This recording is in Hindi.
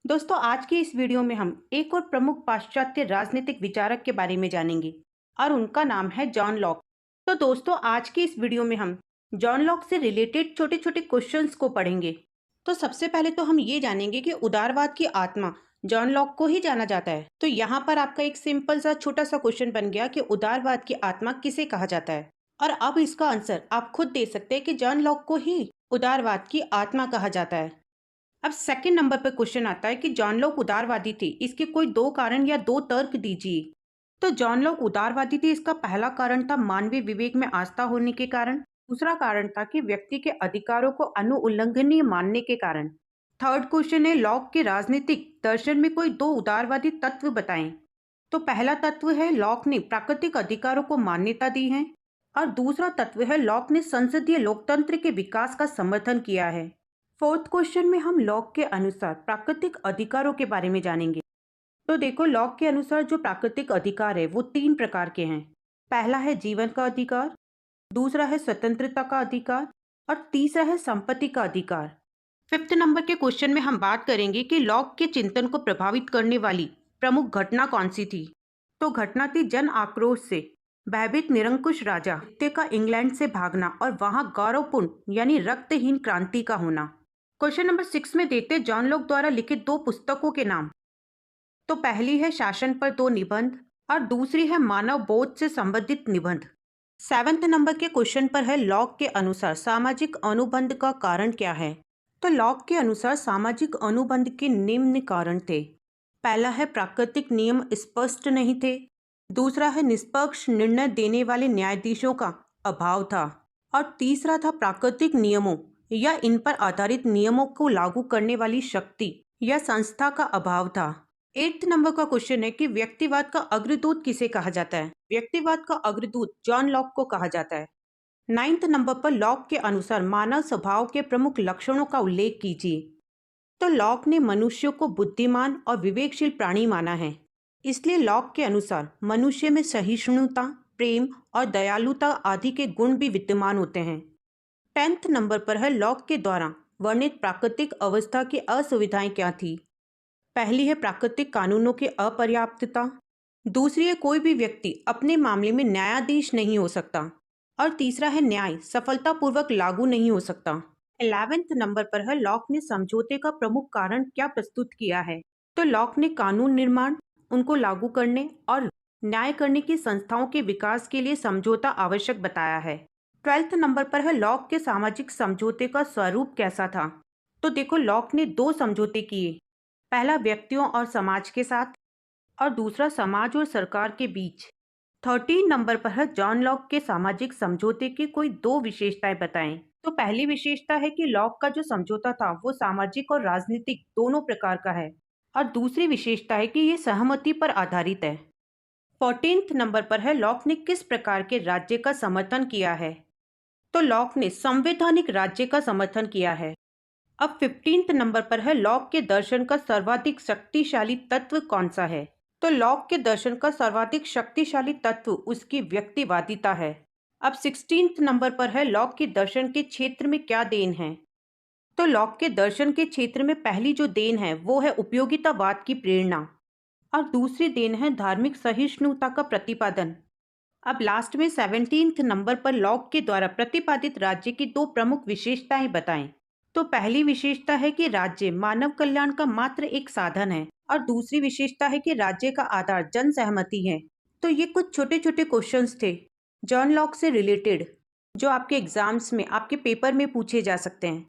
दोस्तों, आज की इस वीडियो में हम एक और प्रमुख पाश्चात्य राजनीतिक विचारक के बारे में जानेंगे और उनका नाम है जॉन लॉक। तो दोस्तों, आज की इस वीडियो में हम जॉन लॉक से रिलेटेड छोटे छोटे क्वेश्चंस को पढ़ेंगे। तो सबसे पहले तो हम ये जानेंगे कि उदारवाद की आत्मा जॉन लॉक को ही जाना जाता है। तो यहाँ पर आपका एक सिंपल सा छोटा सा क्वेश्चन बन गया कि उदारवाद की आत्मा किसे कहा जाता है। और अब इसका आंसर आप खुद दे सकते हैं कि जॉन लॉक को ही उदारवाद की आत्मा कहा जाता है। अब सेकंड नंबर पर क्वेश्चन आता है कि जॉन लॉक उदारवादी थे, इसके कोई दो कारण या दो तर्क दीजिए। तो जॉन लॉक उदारवादी थे, इसका पहला कारण था मानवीय विवेक में आस्था होने के कारण। दूसरा कारण था कि व्यक्ति के अधिकारों को अनुउल्लंघनीय मानने के कारण। थर्ड क्वेश्चन है लॉक के राजनीतिक दर्शन में कोई दो उदारवादी तत्व बताएं। तो पहला तत्व है लॉक ने प्राकृतिक अधिकारों को मान्यता दी है और दूसरा तत्व है लॉक ने संसदीय लोकतंत्र के विकास का समर्थन किया है। फोर्थ क्वेश्चन में हम लॉक के अनुसार प्राकृतिक अधिकारों के बारे में जानेंगे। तो देखो, लॉक के अनुसार जो प्राकृतिक अधिकार है वो तीन प्रकार के हैं। पहला है जीवन का अधिकार, दूसरा है स्वतंत्रता का अधिकार और तीसरा है संपत्ति का अधिकार। फिफ्थ नंबर के क्वेश्चन में हम बात करेंगे कि लॉक के चिंतन को प्रभावित करने वाली प्रमुख घटना कौन सी थी। तो घटना थी जन आक्रोश से भयभीत निरंकुश राजा ते का इंग्लैंड से भागना और वहां गौरवपूर्ण यानी रक्तहीन क्रांति का होना। क्वेश्चन नंबर 6 में देते जॉन लॉक द्वारा लिखित दो पुस्तकों के नाम। तो पहली है शासन पर दो निबंध और दूसरी है मानव बोध से संबंधित निबंध। सेवेंथ नंबर के क्वेश्चन पर है लॉक के अनुसार सामाजिक अनुबंध का कारण क्या है। तो लॉक के अनुसार सामाजिक अनुबंध के निम्न कारण थे। पहला है प्राकृतिक नियम स्पष्ट नहीं थे, दूसरा है निष्पक्ष निर्णय देने वाले न्यायाधीशों का अभाव था और तीसरा था प्राकृतिक नियमों या इन पर आधारित नियमों को लागू करने वाली शक्ति या संस्था का अभाव था। एट्थ नंबर का क्वेश्चन है कि व्यक्तिवाद का अग्रदूत किसे कहा जाता है। व्यक्तिवाद का अग्रदूत जॉन लॉक को कहा जाता है। नाइन्थ नंबर पर लॉक के अनुसार मानव स्वभाव के प्रमुख लक्षणों का उल्लेख कीजिए। तो लॉक ने मनुष्य को बुद्धिमान और विवेकशील प्राणी माना है, इसलिए लॉक के अनुसार मनुष्य में सहिष्णुता, प्रेम और दयालुता आदि के गुण भी विद्यमान होते हैं। टेंथ नंबर पर है लॉक के द्वारा वर्णित प्राकृतिक अवस्था की असुविधाएं क्या थी। पहली है प्राकृतिक कानूनों की अपर्याप्तता, दूसरी है कोई भी व्यक्ति अपने मामले में न्यायाधीश नहीं हो सकता और तीसरा है न्याय सफलतापूर्वक लागू नहीं हो सकता। 11वें नंबर पर है लॉक ने समझौते का प्रमुख कारण क्या प्रस्तुत किया है। तो लॉक ने कानून निर्माण, उनको लागू करने और न्याय करने की संस्थाओं के विकास के लिए समझौता आवश्यक बताया है। 12वें नंबर पर है लॉक के सामाजिक समझौते का स्वरूप कैसा था। तो देखो, लॉक ने दो समझौते किए, पहला व्यक्तियों और समाज के साथ और दूसरा समाज और सरकार के बीच। 13 नंबर पर है जॉन लॉक के सामाजिक समझौते की कोई दो विशेषताएं बताएं। तो पहली विशेषता है कि लॉक का जो समझौता था वो सामाजिक और राजनीतिक दोनों प्रकार का है और दूसरी विशेषता है कि ये सहमति पर आधारित है। 14 नंबर पर है लॉक ने किस प्रकार के राज्य का समर्थन किया है। तो लॉक ने संवैधानिक राज्य का समर्थन किया है। अब 15 नंबर पर है लॉक के दर्शन का सर्वाधिक शक्तिशाली तत्व कौन सा है। तो लॉक के दर्शन का सर्वाधिक शक्तिशाली तत्व उसकी व्यक्तिवादिता है। अब 16 नंबर पर है लॉक के दर्शन के क्षेत्र में क्या देन है। तो लॉक के दर्शन के क्षेत्र में पहली जो देन है वो है उपयोगितावाद की प्रेरणा और दूसरी देन है धार्मिक सहिष्णुता का प्रतिपादन। अब लास्ट में 17 नंबर पर लॉक के द्वारा प्रतिपादित राज्य की दो प्रमुख विशेषताएं बताएं। तो पहली विशेषता है कि राज्य मानव कल्याण का मात्र एक साधन है और दूसरी विशेषता है कि राज्य का आधार जन सहमति है। तो ये कुछ छोटे छोटे क्वेश्चंस थे जॉन लॉक से रिलेटेड जो आपके एग्जाम्स में आपके पेपर में पूछे जा सकते हैं।